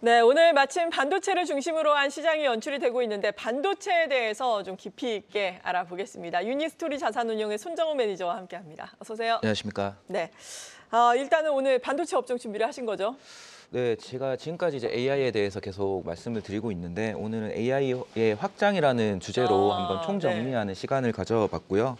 네, 오늘 마침 반도체를 중심으로 한 시장이 연출이 되고 있는데 반도체에 대해서 좀 깊이 있게 알아보겠습니다. 유니스토리 자산운용의 손정호 매니저와 함께합니다. 어서 오세요. 안녕하십니까. 네, 일단은 오늘 반도체 업종 준비를 하신 거죠? 네, 제가 지금까지 이제 AI에 대해서 계속 말씀을 드리고 있는데 오늘은 AI의 확장이라는 주제로 한번 네. 총정리하는 시간을 가져봤고요.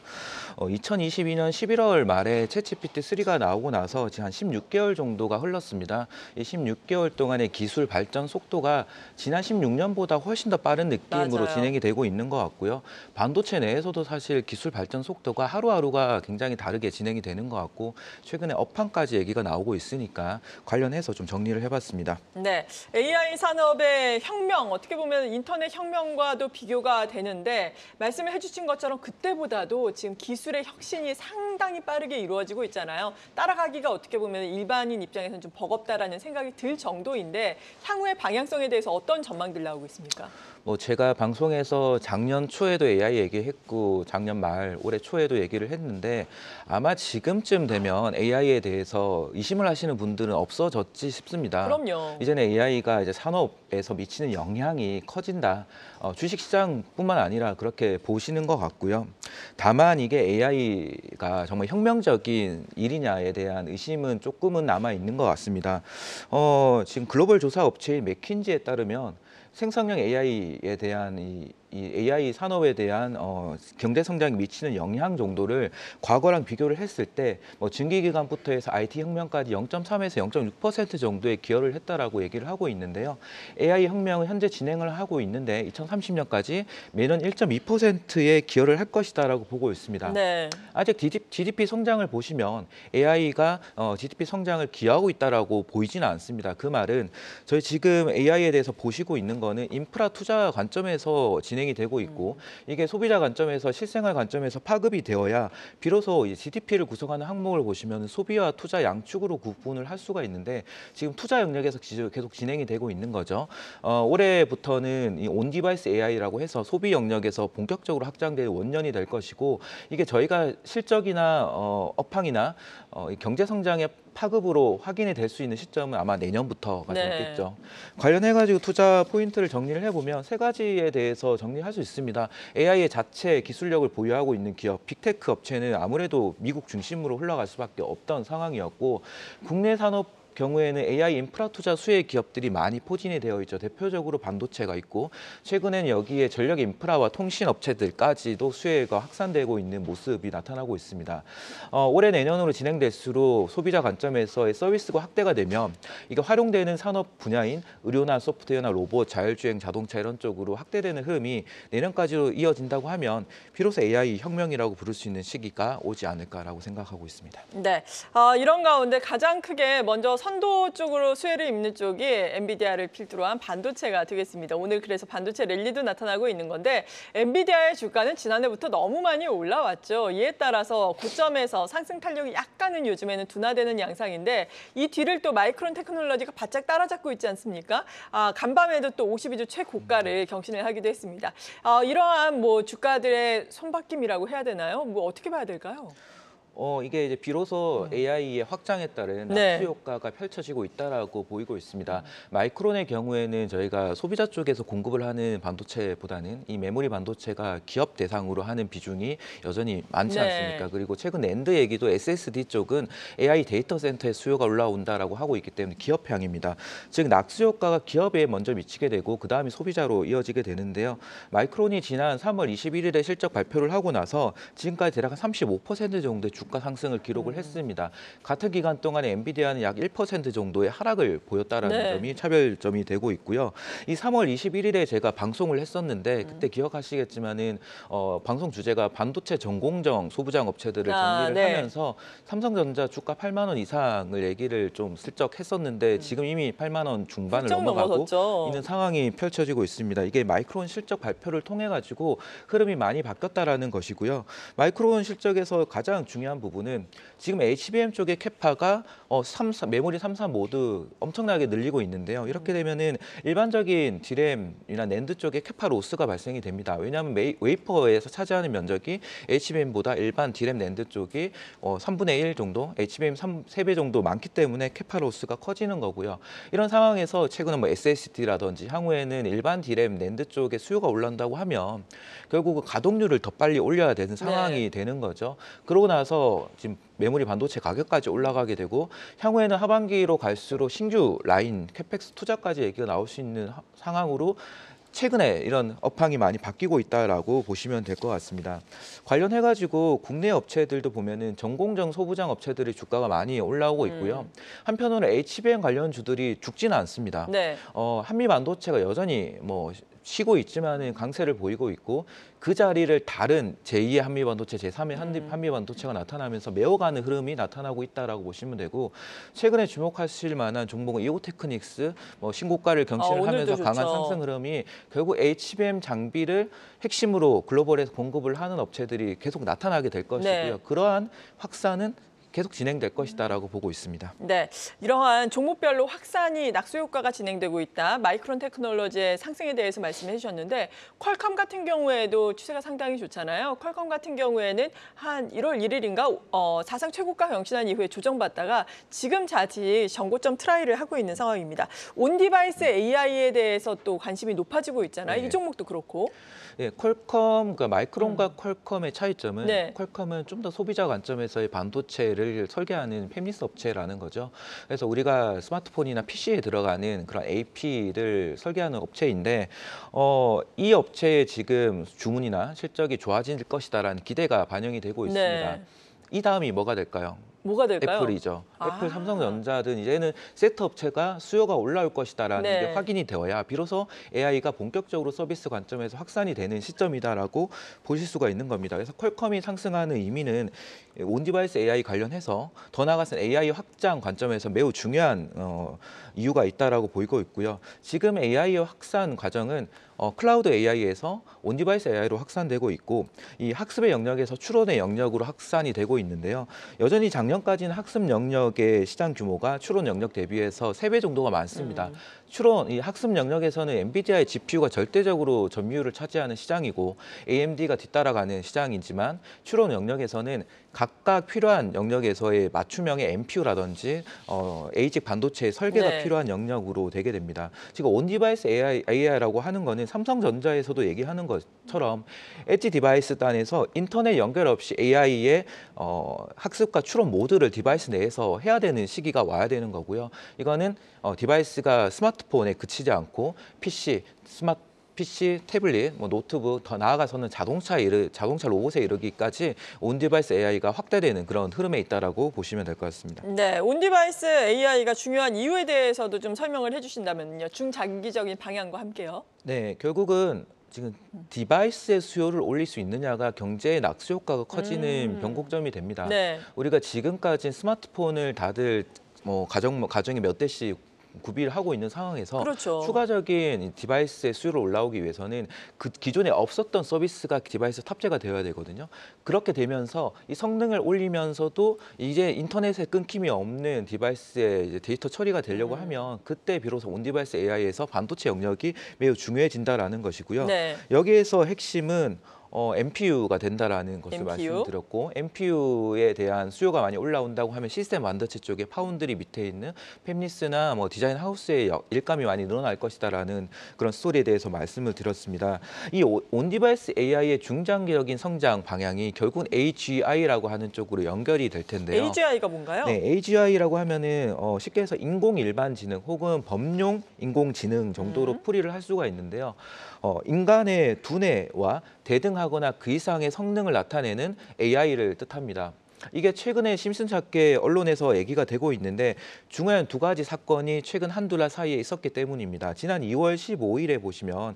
2022년 11월 말에 챗GPT-3가 나오고 나서 지금 한 16개월 정도가 흘렀습니다. 이 16개월 동안의 기술 발전 속도가 지난 16년보다 훨씬 더 빠른 느낌으로 맞아요. 진행이 되고 있는 것 같고요. 반도체 내에서도 사실 기술 발전 속도가 하루하루가 굉장히 다르게 진행이 되는 것 같고 최근에 업황까지 얘기가 나오고 있으니까 관련해서 좀 정리를 해봤습니다. 네, AI 산업의 혁명, 어떻게 보면 인터넷 혁명과도 비교가 되는데 말씀을 해주신 것처럼 그때보다도 지금 기술의 혁신이 상당히 빠르게 이루어지고 있잖아요. 따라가기가 어떻게 보면 일반인 입장에서는 좀 버겁다라는 생각이 들 정도인데 향후의 방향성에 대해서 어떤 전망들 나오고 있습니까? 제가 방송에서 작년 초에도 AI 얘기했고 작년 말 올해 초에도 얘기를 했는데 아마 지금쯤 되면 AI에 대해서 의심을 하시는 분들은 없어졌지 싶습니다. 그럼요. 이제는 AI가 이제 산업에서 미치는 영향이 커진다. 주식시장뿐만 아니라 그렇게 보시는 것 같고요. 다만 이게 AI가 정말 혁명적인 일이냐에 대한 의심은 조금은 남아 있는 것 같습니다. 지금 글로벌 조사 업체인 맥킨지에 따르면 생성형 AI에 대한 이 AI 산업에 대한 경제 성장에 미치는 영향 정도를 과거랑 비교를 했을 때 증기기관부터 해서 IT 혁명까지 0.3에서 0.6% 정도의 기여를 했다라고 얘기를 하고 있는데요. AI 혁명은 현재 진행을 하고 있는데 2030년까지 매년 1.2%의 기여를 할 것이다라고 보고 있습니다. 네. 아직 GDP 성장을 보시면 AI가 GDP 성장을 기여하고 있다라고 보이지는 않습니다. 그 말은 저희 지금 AI에 대해서 보시고 있는 거는 인프라 투자 관점에서 진행이 되고 있고 이게 소비자 관점에서 실생활 관점에서 파급이 되어야 비로소 GDP를 구성하는 항목을 보시면 소비와 투자 양축으로 구분을 할 수가 있는데 지금 투자 영역에서 계속 진행이 되고 있는 거죠. 올해부터는 이 온디바이스 AI라고 해서 소비 영역에서 본격적으로 확장되는 원년이 될 것이고 이게 저희가 실적이나 업황이나 경제 성장의 파급으로 확인이 될 수 있는 시점은 아마 내년부터가 네. 되겠죠. 관련해가지고 투자 포인트를 정리를 해보면 세 가지에 대해서 정리할 수 있습니다. AI의 자체 기술력을 보유하고 있는 기업, 빅테크 업체는 아무래도 미국 중심으로 흘러갈 수밖에 없던 상황이었고 국내 산업 경우에는 AI 인프라 투자 수혜 기업들이 많이 포진이 되어 있죠. 대표적으로 반도체가 있고 최근에는 여기에 전력 인프라와 통신 업체들까지도 수혜가 확산되고 있는 모습이 나타나고 있습니다. 올해 내년으로 진행될수록 소비자 관점에서의 서비스가 확대가 되면 이게 활용되는 산업 분야인 의료나 소프트웨어나 로봇, 자율주행 자동차 이런 쪽으로 확대되는 흐름이 내년까지로 이어진다고 하면 비로소 AI 혁명이라고 부를 수 있는 시기가 오지 않을까라고 생각하고 있습니다. 네, 이런 가운데 가장 크게 먼저 선도 쪽으로 수혜를 입는 쪽이 엔비디아를 필두로 한 반도체가 되겠습니다. 오늘 그래서 반도체 랠리도 나타나고 있는 건데 엔비디아의 주가는 지난해부터 너무 많이 올라왔죠. 이에 따라서 고점에서 상승 탄력이 약간은 요즘에는 둔화되는 양상인데 이 뒤를 또 마이크론 테크놀로지가 바짝 따라잡고 있지 않습니까? 간밤에도 또 52주 최고가를 경신을 하기도 했습니다. 이러한 뭐 주가들의 손바뀜이라고 해야 되나요? 뭐 어떻게 봐야 될까요? 이게 이제 비로소 AI의 확장에 따른 네. 압수 효과가 펼쳐지고 있다라고 보이고 있습니다. 마이크론의 경우에는 저희가 소비자 쪽에서 공급을 하는 반도체보다는 이 메모리 반도체가 기업 대상으로 하는 비중이 여전히 많지 네. 않습니까? 그리고 최근 낸드 얘기도 SSD 쪽은 AI 데이터 센터의 수요가 올라온다라고 하고 있기 때문에 기업향입니다. 즉 낙수 효과가 기업에 먼저 미치게 되고 그 다음에 소비자로 이어지게 되는데요. 마이크론이 지난 3월 21일에 실적 발표를 하고 나서 지금까지 대략 한 35% 정도의 주가 상승을 기록을 했습니다. 같은 기간 동안에 엔비디아는 약 1% 정도의 하락을 보였다라는 네. 점이 차별점이 되고 있고요. 이 3월 21일에 제가 방송을 했었는데 그때 기억하시겠지만은 방송 주제가 반도체 전공정 소부장 업체들을 정리를 네. 하면서 삼성전자 주가 8만 원 이상을 얘기를 좀 슬쩍 했었는데 지금 이미 8만 원 중반을 훌쩍 넘어가고 넘어섰죠. 있는 상황이 펼쳐지고 있습니다. 이게 마이크론 실적 발표를 통해 가지고 흐름이 많이 바뀌었다라는 것이고요. 마이크론 실적에서 가장 중요한 중요한 부분은 지금 HBM 쪽의 캐파가 메모리 3, 4 모두 엄청나게 늘리고 있는데요. 이렇게 되면은 일반적인 D램이나 낸드 쪽에 캐파 로스가 발생이 됩니다. 왜냐하면 웨이퍼에서 차지하는 면적이 HBM보다 일반 D램 낸드 쪽이 3분의 1 정도, HBM 3배 정도 많기 때문에 캐파 로스가 커지는 거고요. 이런 상황에서 최근에 뭐 SSD라든지 향후에는 일반 D램 낸드 쪽에 수요가 올라온다고 하면 결국 가동률을 더 빨리 올려야 되는 상황이 되는 거죠. 그러고 나서 지금 메모리 반도체 가격까지 올라가게 되고 향후에는 하반기로 갈수록 신규 라인 캐펙스 투자까지 얘기가 나올 수 있는 상황으로 최근에 이런 업황이 많이 바뀌고 있다라고 보시면 될 것 같습니다. 관련해가지고 국내 업체들도 보면은 전공정 소부장 업체들의 주가가 많이 올라오고 있고요. 한편으로 HBM 관련주들이 죽지는 않습니다. 네. 한미 반도체가 여전히 뭐 쉬고 있지만은 강세를 보이고 있고 그 자리를 다른 제2의 한미 반도체, 제3의 한미 반도체가 나타나면서 메워가는 흐름이 나타나고 있다라고 보시면 되고 최근에 주목하실 만한 종목은 이오테크닉스 신고가를 경신을 하면서 오늘도 강한 좋죠. 상승 흐름이 결국 HBM 장비를 핵심으로 글로벌에서 공급을 하는 업체들이 계속 나타나게 될 것이고요. 네. 그러한 확산은 계속 진행될 것이다라고 보고 있습니다. 네, 이러한 종목별로 확산이 낙수 효과가 진행되고 있다. 마이크론 테크놀로지의 상승에 대해서 말씀해 주셨는데 퀄컴 같은 경우에도 추세가 상당히 좋잖아요. 퀄컴 같은 경우에는 한 1월 1일인가 사상 최고가 경신한 이후에 조정받다가 지금 자칫 전고점 트라이를 하고 있는 상황입니다. 온디바이스 AI에 대해서 또 관심이 높아지고 있잖아요. 네. 이 종목도 그렇고. 예, 퀄컴, 그러니까 마이크론과 퀄컴의 차이점은 네. 퀄컴은 좀 더 소비자 관점에서의 반도체를 설계하는 팹리스 업체라는 거죠. 그래서 우리가 스마트폰이나 PC에 들어가는 그런 AP를 설계하는 업체인데 이 업체의 지금 주문이나 실적이 좋아질 것이다라는 기대가 반영이 되고 있습니다. 네. 이 다음이 뭐가 될까요? 뭐가 될까요? 애플이죠. 애플, 아. 삼성전자든 이제는 세트 업체가 수요가 올라올 것이다라는 네. 게 확인이 되어야 비로소 AI가 본격적으로 서비스 관점에서 확산이 되는 시점이다라고 보실 수가 있는 겁니다. 그래서 퀄컴이 상승하는 의미는 온디바이스 AI 관련해서 더 나아가서는 AI 확장 관점에서 매우 중요한 이유가 있다라고 보이고 있고요. 지금 AI의 확산 과정은 클라우드 AI에서 온디바이스 AI로 확산되고 있고 이 학습의 영역에서 추론의 영역으로 확산이 되고 있는데요. 여전히 작년까지는 학습 영역의 시장 규모가 추론 영역 대비해서 3배 정도가 많습니다. 추론, 이 학습 영역에서는 엔비디아의 GPU가 절대적으로 점유율을 차지하는 시장이고 AMD가 뒤따라가는 시장이지만 추론 영역에서는 각각 필요한 영역에서의 맞춤형의 NPU라든지 ASIC 반도체의 설계가 네. 필요한 영역으로 되게 됩니다. 지금 온디바이스 AI라고 하는 거는 삼성전자에서도 얘기하는 것처럼 엣지 디바이스 단에서 인터넷 연결 없이 AI의 학습과 추론 모두를 디바이스 내에서 해야 되는 시기가 와야 되는 거고요. 이거는 디바이스가 스마트폰에 그치지 않고 PC, 태블릿, 노트북, 더 나아가서는 자동차 로봇에 이르기까지 온디바이스 AI가 확대되는 그런 흐름에 있다라고 보시면 될 것 같습니다. 네, 온디바이스 AI가 중요한 이유에 대해서도 좀 설명을 해주신다면요. 중장기적인 방향과 함께요. 네, 결국은 지금 디바이스의 수요를 올릴 수 있느냐가 경제의 낙수 효과가 커지는 변곡점이 됩니다. 네. 우리가 지금까지 스마트폰을 다들 가정에 몇 대씩 구비를 하고 있는 상황에서 그렇죠. 추가적인 디바이스의 수요를 올라오기 위해서는 그 기존에 없었던 서비스가 디바이스에 탑재가 되어야 되거든요. 그렇게 되면서 이 성능을 올리면서도 이제 인터넷에 끊김이 없는 디바이스의 이제 데이터 처리가 되려고 하면 그때 비로소 온디바이스 AI에서 반도체 영역이 매우 중요해진다라는 것이고요. 네. 여기에서 핵심은 NPU가 된다라는 것을 NPU? 말씀드렸고 NPU에 대한 수요가 많이 올라온다고 하면 시스템 반도체 쪽에 파운드리 밑에 있는 팹리스나 디자인 하우스의 일감이 많이 늘어날 것이다라는 그런 스토리에 대해서 말씀을 드렸습니다. 이 온디바이스 AI의 중장기적인 성장 방향이 결국은 AGI라고 하는 쪽으로 연결이 될 텐데요. AGI가 뭔가요? 네, AGI라고 하면은 쉽게 해서 인공 일반지능 혹은 범용 인공지능 정도로 풀이를 할 수가 있는데요. 인간의 두뇌와 대등하거나 그 이상의 성능을 나타내는 AI를 뜻합니다. 이게 최근에 심심찮게 언론에서 얘기가 되고 있는데 중요한 두 가지 사건이 최근 한두 달 사이에 있었기 때문입니다. 지난 2월 15일에 보시면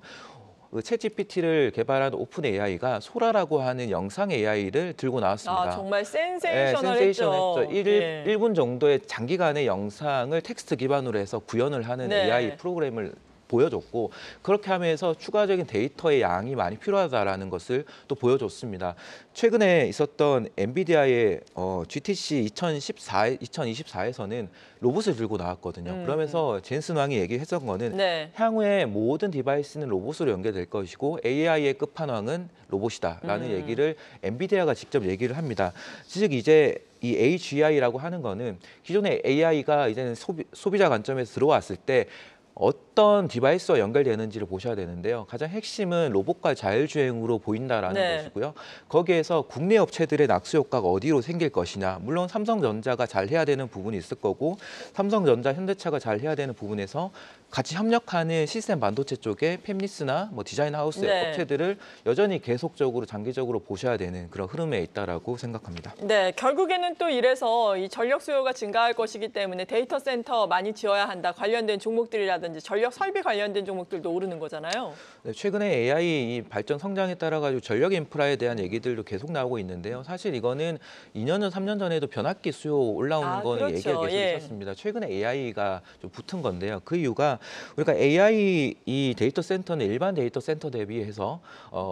챗GPT를 개발한 오픈 AI가 소라라고 하는 영상 AI를 들고 나왔습니다. 아, 정말 네, 센세이셔널했죠. 1분 정도의 장기간의 영상을 텍스트 기반으로 해서 구현을 하는 네. AI 프로그램을 보여줬고 그렇게 하면서 추가적인 데이터의 양이 많이 필요하다라는 것을 또 보여줬습니다. 최근에 있었던 엔비디아의 GTC 2024에서는 로봇을 들고 나왔거든요. 그러면서 젠슨 왕이 얘기했던 거는 네. 향후에 모든 디바이스는 로봇으로 연결될 것이고 AI의 끝판왕은 로봇이다라는 얘기를 엔비디아가 직접 얘기를 합니다. 즉 이제 이 AGI라고 하는 거는 기존의 AI가 이제는 소비자 관점에서 들어왔을 때 어떤 디바이스와 연결되는지를 보셔야 되는데요. 가장 핵심은 로봇과 자율주행으로 보인다라는 네. 것이고요. 거기에서 국내 업체들의 낙수 효과가 어디로 생길 것이냐. 물론 삼성전자가 잘 해야 되는 부분이 있을 거고 삼성전자, 현대차가 잘 해야 되는 부분에서 같이 협력하는 시스템 반도체 쪽에 팹리스나 뭐 디자인 하우스 네. 업체들을 여전히 계속적으로 장기적으로 보셔야 되는 그런 흐름에 있다라고 생각합니다. 네, 결국에는 또 이래서 이 전력 수요가 증가할 것이기 때문에 데이터 센터 많이 지어야 한다. 관련된 종목들이라든지 전력 설비 관련된 종목들도 오르는 거잖아요. 네, 최근에 AI 이 발전 성장에 따라 가지고 전력 인프라에 대한 얘기들도 계속 나오고 있는데요. 사실 이거는 2년 전, 3년 전에도 변압기 수요 올라오는 거는 그렇죠. 얘기가 계속 예. 있었습니다. 최근에 AI가 좀 붙은 건데요. 그 이유가 우리가 AI 이 데이터 센터는 일반 데이터 센터 대비해서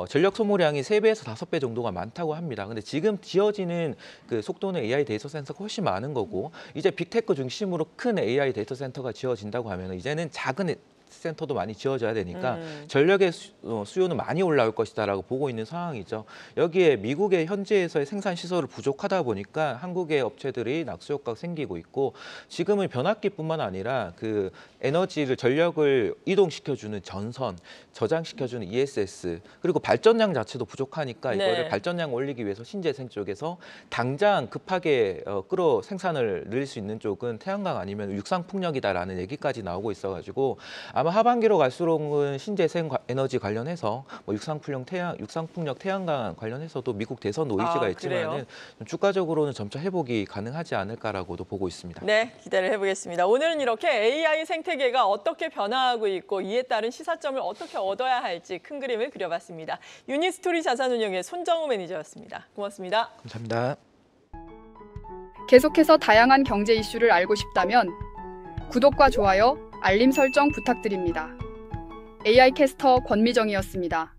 전력 소모량이 3배에서 5배 정도가 많다고 합니다. 근데 지금 지어지는 그 속도는 AI 데이터 센터가 훨씬 많은 거고 이제 빅테크 중심으로 큰 AI 데이터 센터가 지어진다고 하면 이제는 작은 센터도 많이 지어져야 되니까 전력의 수요는 많이 올라올 것이다라고 보고 있는 상황이죠. 여기에 미국의 현지에서의 생산 시설을 부족하다 보니까 한국의 업체들이 낙수 효과가 생기고 있고 지금은 변압기뿐만 아니라 그 에너지를 전력을 이동시켜주는 전선, 저장시켜주는 ESS 그리고 발전량 자체도 부족하니까 네. 이거를 발전량 올리기 위해서 신재생 쪽에서 당장 급하게 끌어 생산을 늘릴 수 있는 쪽은 태양광 아니면 육상풍력이다라는 얘기까지 나오고 있어가지고 아마 하반기로 갈수록은 신재생 에너지 관련해서 뭐 육상풍력 태양광 관련해서도 미국 대선 노이즈가 있지만은 좀 주가적으로는 점차 회복이 가능하지 않을까라고도 보고 있습니다. 네, 기대를 해보겠습니다. 오늘은 이렇게 AI 생태계가 어떻게 변화하고 있고 이에 따른 시사점을 어떻게 얻어야 할지 큰 그림을 그려봤습니다. 유니스토리 자산운용의 손정우 매니저였습니다. 고맙습니다. 감사합니다. 계속해서 다양한 경제 이슈를 알고 싶다면 구독과 좋아요, 알림 설정 부탁드립니다. AI 캐스터 권미정이었습니다.